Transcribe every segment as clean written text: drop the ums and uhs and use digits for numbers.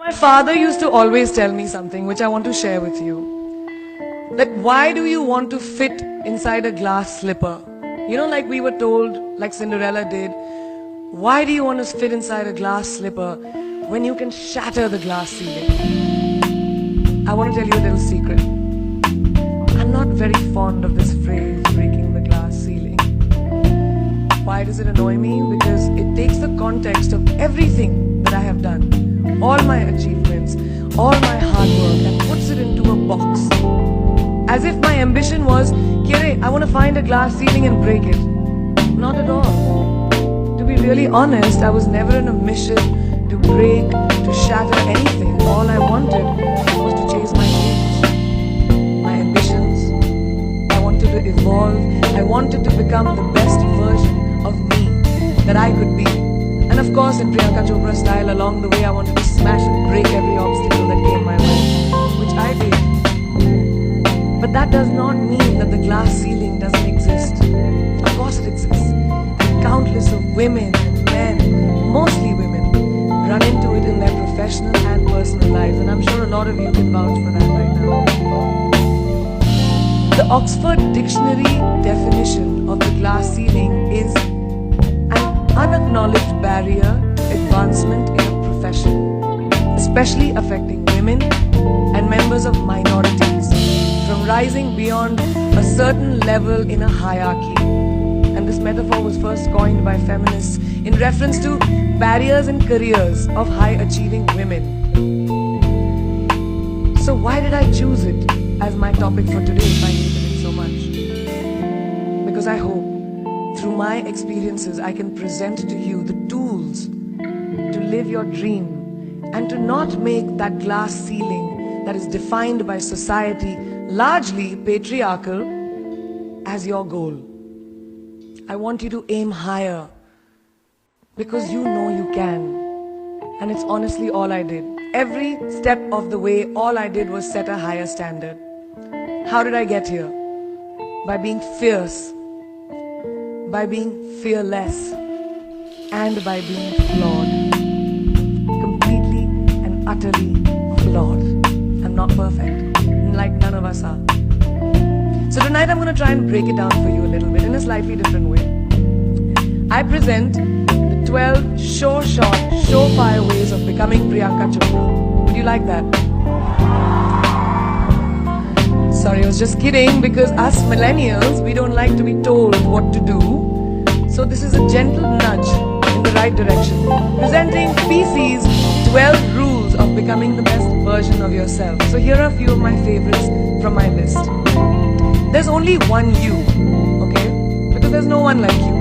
My father used to always tell me something which I want to share with you. That why do you want to fit inside a glass slipper? You know, like we were told, like Cinderella did, why do you want to fit inside a glass slipper when you can shatter the glass ceiling? I want to tell you a little secret. I'm not very fond of this phrase, breaking the glass ceiling. Why does it annoy me? Because it takes the context of everything that I have done, all my achievements, all my hard work, and puts it into a box. As if my ambition was, Kire, I want to find a glass ceiling and break it. Not at all. To be really honest, I was never in a mission to break, to shatter anything. All I wanted was to chase my dreams, my ambitions. I wanted to evolve. I wanted to become the best version of me that I could be. And of course, in Priyanka Chopra style, along the way, I wanted to smash and break every obstacle that came my way, which I did. But that does not mean that the glass ceiling doesn't exist. Of course it exists. And countless of women and men, mostly women, run into it in their professional and personal lives. And I'm sure a lot of you can vouch for that right now. The Oxford Dictionary definition of the glass ceiling is an unacknowledged barrier to advancement in a profession, especially affecting women and members of minorities from rising beyond a certain level in a hierarchy. And this metaphor was first coined by feminists in reference to barriers in careers of high-achieving women. So why did I choose it as my topic for today if I hated it so much? Because I hope through my experiences I can present to you the tools to live your dream and to not make that glass ceiling that is defined by society, largely patriarchal, as your goal. I want you to aim higher because you know you can. And it's honestly all I did. Every step of the way, all I did was set a higher standard. How did I get here? By being fierce, by being fearless, and by being flawed. Completely and utterly flawed. I'm not perfect, like none of us are. So tonight I'm going to try and break it down for you a little bit in a slightly different way. I present the 12 sure-shot, surefire ways of becoming Priyanka Chopra. Would you like that? Sorry, I was just kidding, because us millennials, we don't like to be told what to do. So this is a gentle nudge in the right direction. Presenting PC's 12 rules of becoming the best version of yourself. So here are a few of my favorites from my list. There's only one you, okay? Because there's no one like you.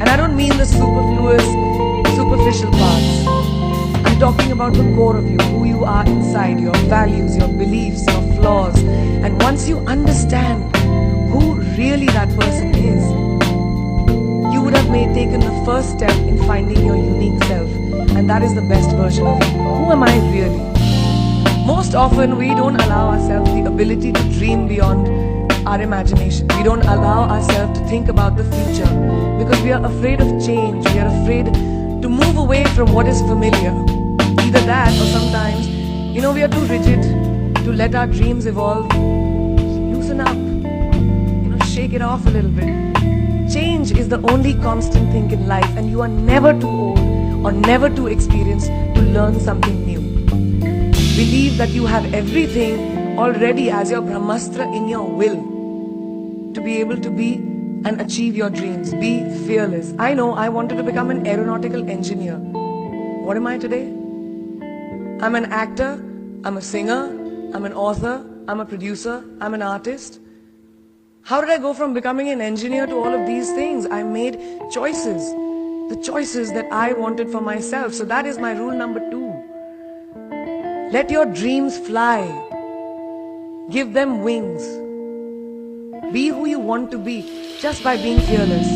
And I don't mean the superfluous, superficial parts. I'm talking about the core of you, who you are inside, your values, your beliefs, your flaws. And once you understand who really that person is, you would have taken the first step in finding your unique self. And that is the best version of you. Who am I really? Most often we don't allow ourselves the ability to dream beyond our imagination. We don't allow ourselves to think about the future because we are afraid of change. We are afraid to move away from what is familiar. Either that or sometimes, we are too rigid to let our dreams evolve. Loosen up, shake it off a little bit. Change is the only constant thing in life, and you are never too old or never too experienced to learn something new. Believe that you have everything already as your Brahmastra in your will to be able to be and achieve your dreams. Be fearless. I know I wanted to become an aeronautical engineer. What am I today? I'm an actor, I'm a singer, I'm an author, I'm a producer, I'm an artist. How did I go from becoming an engineer to all of these things? I made choices. The choices that I wanted for myself. So that is my rule number 2. Let your dreams fly. Give them wings. Be who you want to be just by being fearless.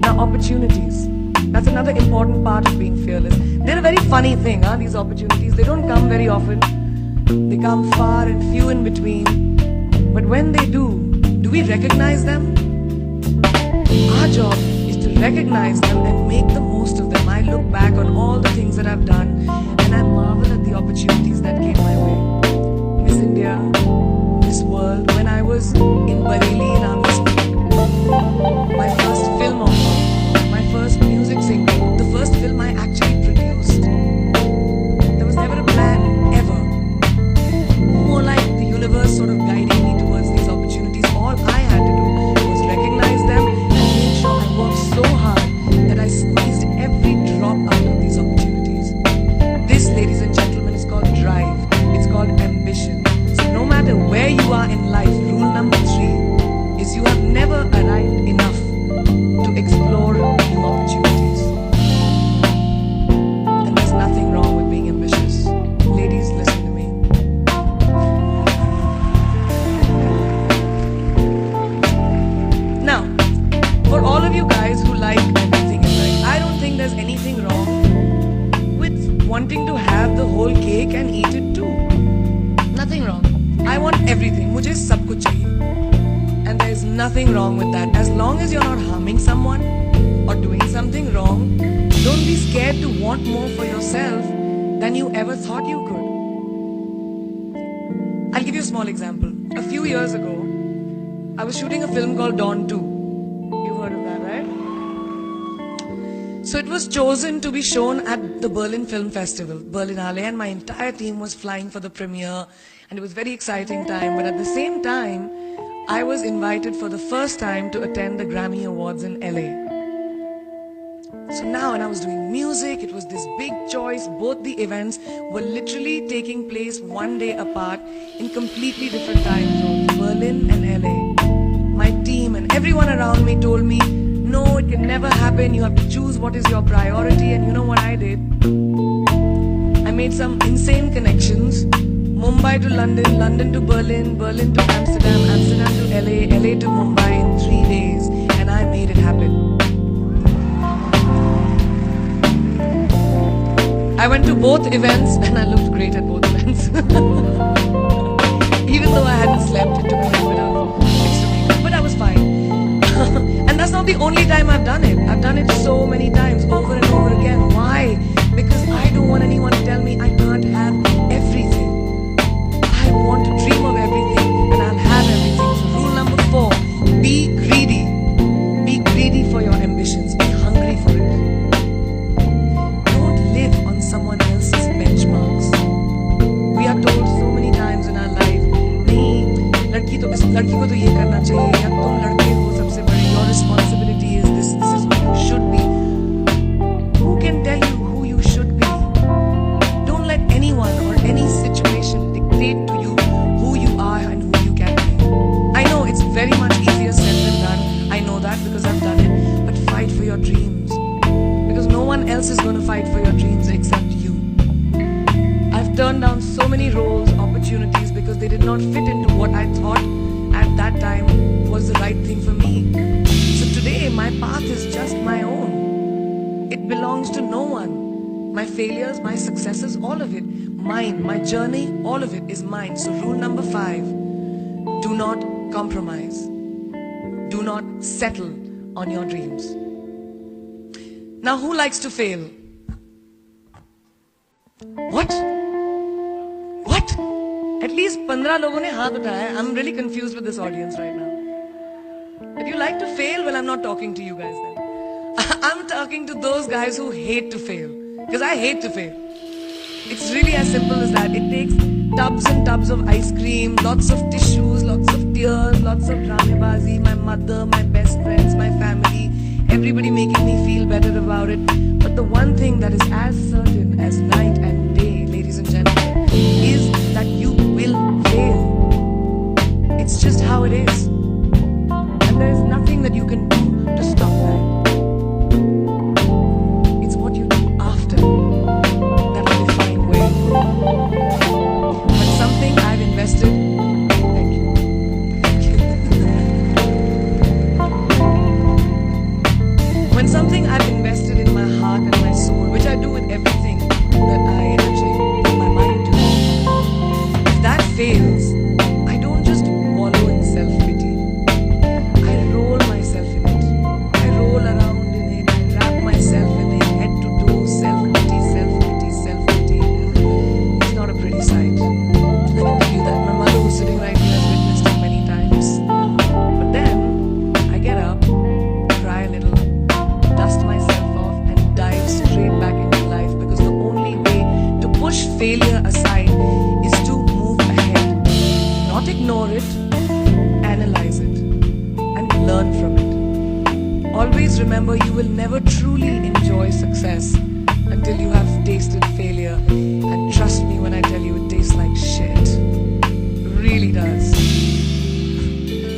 Now, opportunities. That's another important part of being fearless. They're a very funny thing, these opportunities. They don't come very often. They come far and few in between. But when they do we recognize them? Our job is to recognize them and make the most of them. I look back on all the things that I've done and I'm have the whole cake and eat it too. Nothing wrong. I want everything. मुझे सब कुछ चाहिए. And there is nothing wrong with that. As long as you're not harming someone or doing something wrong, don't be scared to want more for yourself than you ever thought you could. I'll give you a small example. A few years ago, I was shooting a film called Dawn 2. You've heard of that, right? So it was chosen to be shown at the Berlin Film Festival, Berlinale, and my entire team was flying for the premiere, and it was a very exciting time. But at the same time, I was invited for the first time to attend the Grammy Awards in LA. So now, and I was doing music, it was this big choice. Both the events were literally taking place one day apart in completely different time zones, Berlin and LA. My team and everyone around me told me, no, it can never happen, you have to choose what is your priority. And you know what I did? I made some insane connections. Mumbai to London, London to Berlin, Berlin to Amsterdam, Amsterdam to LA, LA to Mumbai in 3 days. And I made it happen. I went to both events and I looked great at both events. Even though I hadn't slept, it took me a bit of extra makeup, but I was fine. And that's not the only time I've done it. I've done it so many times, over and over again. Why? Because I don't want anyone to tell me I can't have everything. I want to dream of everything and I'll have everything. So rule number 4, be greedy. Be greedy for your ambitions. Be hungry for it. Don't live on someone else's benchmarks. We are told so many times in our life, नहीं, लड़की को तो ये करना चाहिए, या तुम लड़के हो सबसे बड़े, your responsibility is this is who you should be. Who can tell you who you should be? Don't let anyone or any situation dictate to you who you are and who you can be. I know it's very much easier said than done. I know that because I've done it. But fight for your dreams. Because no one else is going to fight for your dreams except you. I've turned down so many roles, opportunities because they did not fit into what I thought at that time was the right thing for me. So today my path is just my own. It belongs to no one. My failures, my successes, all of it, mine. My journey, all of it is mine. So rule number 5, do not compromise. Do not settle on your dreams. Now who likes to fail? What? What? At least 15 लोगों ने हाथ उठाया. I'm really confused with this audience right now. If you like to fail, well, I'm not talking to you guys then. I'm talking to those guys who hate to fail. Because I hate to fail. It's really as simple as that. It takes tubs and tubs of ice cream, lots of tissues, lots of tears, lots of dramabazi, my mother, my best friends, my family, everybody making me feel better about it. But the one thing that is as certain as night and day, ladies and gentlemen, is that you will fail. It's just how it is. And there is nothing that you can do to stop that. It's what you do after that will define where you go. When something I've invested, thank you. When something I've invested in my heart and my soul, which I do with everything that I actually put my mind to, if that fails, I don't just wallow in self-pity. I roll myself in it. I roll around in it. I wrap myself in it, head to toe, self-pity, self-pity, self-pity. It's not a pretty sight. I can tell you that. My mother, who's sitting right here, has witnessed it many times. But then, I get up, cry a little, dust myself off, and dive straight back into life. Because the only way to push failure aside is to move ahead. Not ignore it, analyze it, and learn from it. Always remember, you will never truly enjoy success until you have tasted failure. And trust me when I tell you, it tastes like shit. It really does.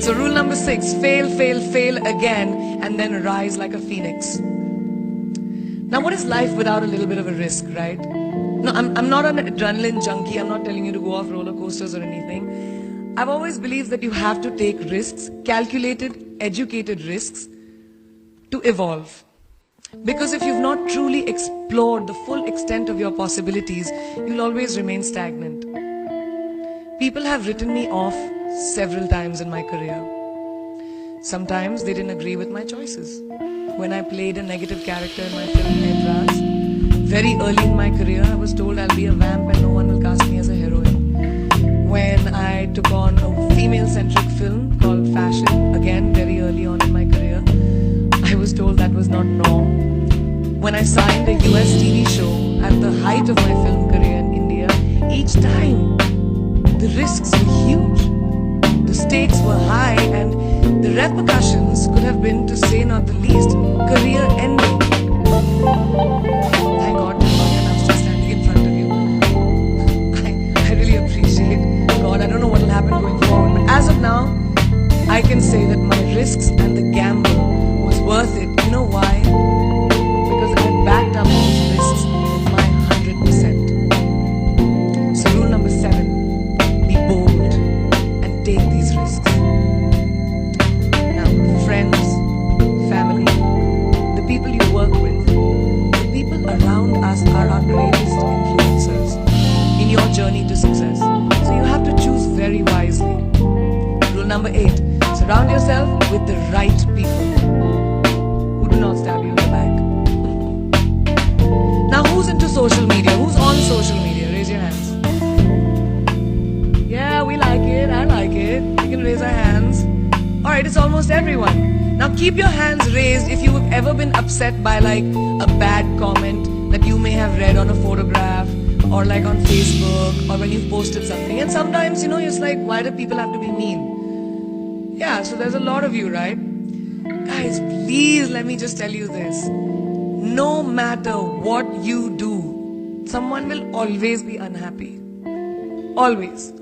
So rule number 6, fail, fail, fail again, and then rise like a phoenix. Now what is life without a little bit of a risk, right? No, I'm not an adrenaline junkie. I'm not telling you to go off roller coasters or anything. I've always believed that you have to take risks, calculated, educated risks, to evolve. Because if you've not truly explored the full extent of your possibilities, you'll always remain stagnant. People have written me off several times in my career. Sometimes they didn't agree with my choices. When I played a negative character in my film Edras, very early in my career, I was told I'll be a vamp and no one will cast me as a heroine. When I took on a female-centric film called Fashion, again very early on in my career, I was told that was not norm. When I signed a US TV show at the height of my film career in India, each time the risks were huge, the stakes were high, and the repercussions could have been, to say not the least, career ending. Thank God, I'm still standing in front of you. I really appreciate God. I don't know what will happen going forward, but as of now, I can say that my risks and the gamble was worth it. You know why? Because I backed up those risks with my 100%. So rule number 7, be bold and take these risks. Now, friends, family, the people you work with, the people around us are our greatest influencers in your journey to success. So you have to choose very wisely. Rule number 8, surround yourself with the right people who do not stab you in the back. Now, who's into social media? Who's on social media? Raise your hands. Yeah, we like it. I like it. We can raise our hands. Alright, it's almost everyone. Now keep your hands raised if you have ever been upset by like a bad comment that you may have read on a photograph or like on Facebook or when you've posted something. And sometimes, you're just like, why do people have to be mean? Yeah, so there's a lot of you, right? Guys, please let me just tell you this. No matter what you do, someone will always be unhappy. Always.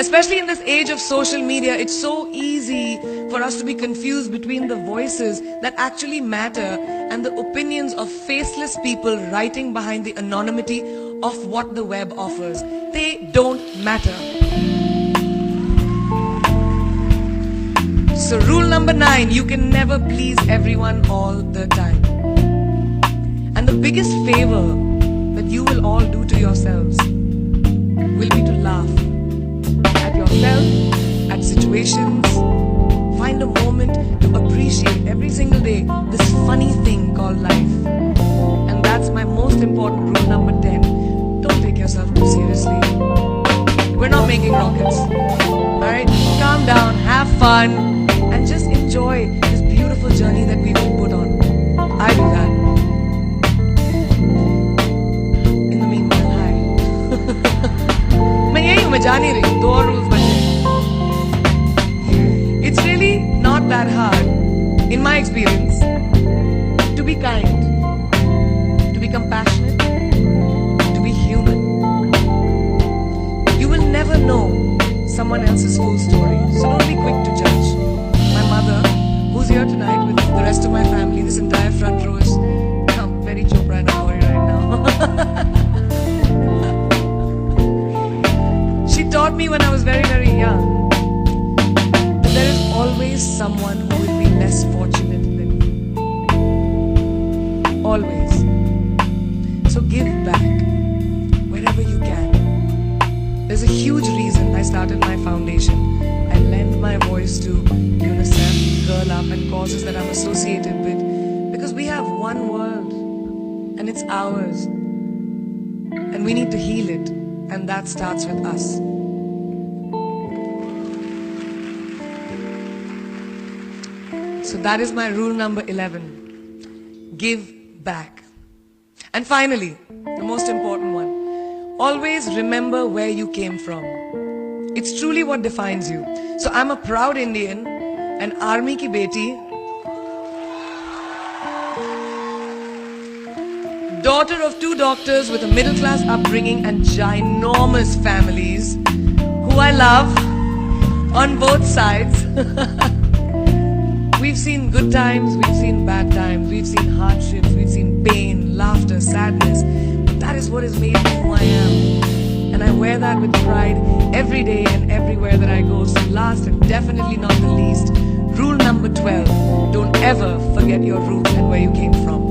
Especially in this age of social media, it's so easy for us to be confused between the voices that actually matter and the opinions of faceless people writing behind the anonymity of what the web offers. They don't matter. So rule number 9, you can never please everyone all the time. And the biggest favor that you will all do to yourselves will be to laugh at yourself, at situations. Find a moment to appreciate every single day this funny thing called life. And that's my most important rule number 10. Don't take yourself too seriously. We're not making rockets. Alright? Calm down, have fun, and just enjoy this beautiful journey that we've been put on. I do that. In the meanwhile, hi. मैं यही हूँ, मैं जा नहीं रही, 2 और rules बचे. It's really not that hard, in my experience, to be kind, to be compassionate, to be human. You will never know someone else's full story, so don't be quick to judge. My mother, who's here tonight with the rest of my family, this entire front row is very chopra and Ahoy right now. She taught me when I was very, very young that there is always someone who will be less fortunate than you. Always. So give back wherever you can. There's a huge reason I started my foundation. I lend my voice to UNICEF, Girl Up, and causes that I'm associated with, because we have one world and it's ours, and we need to heal it, and that starts with us. So that is my rule number 11. Give back. And finally, the most important one, always remember where you came from. It's truly what defines you. So I'm a proud Indian, an army ki beti, daughter of 2 doctors with a middle class upbringing and ginormous families who I love on both sides. We've seen good times, we've seen bad times, we've seen hardships, we've seen pain, laughter, sadness. But that is what has made me who I am. And and I wear that with pride every day and everywhere that I go. So last and definitely not the least, rule number 12, don't ever forget your roots and where you came from.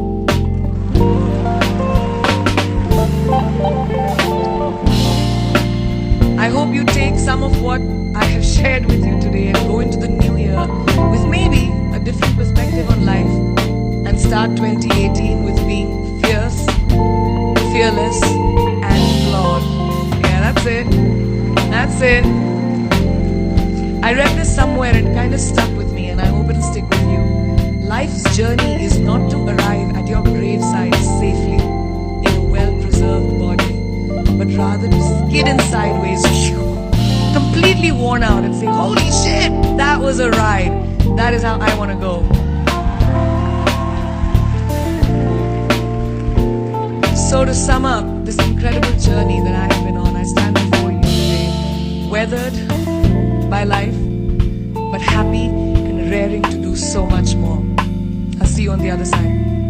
I hope you take some of what I have shared with you today and go into the new year with maybe a different perspective on life and start 2018 with being fierce, fearless, and flawed. Yeah, that's it. That's it. I read this somewhere and it kind of stuck with me, and I hope it'll stick with you. Life's journey is not to arrive at your graveside safely in a well-preserved body, but rather to skid in sideways, completely worn out, and say, holy shit, that was a ride. That is how I want to go. So to sum up this incredible journey that I have been on, I stand before you today, weathered by life, but happy and raring to do so much more. I'll see you on the other side.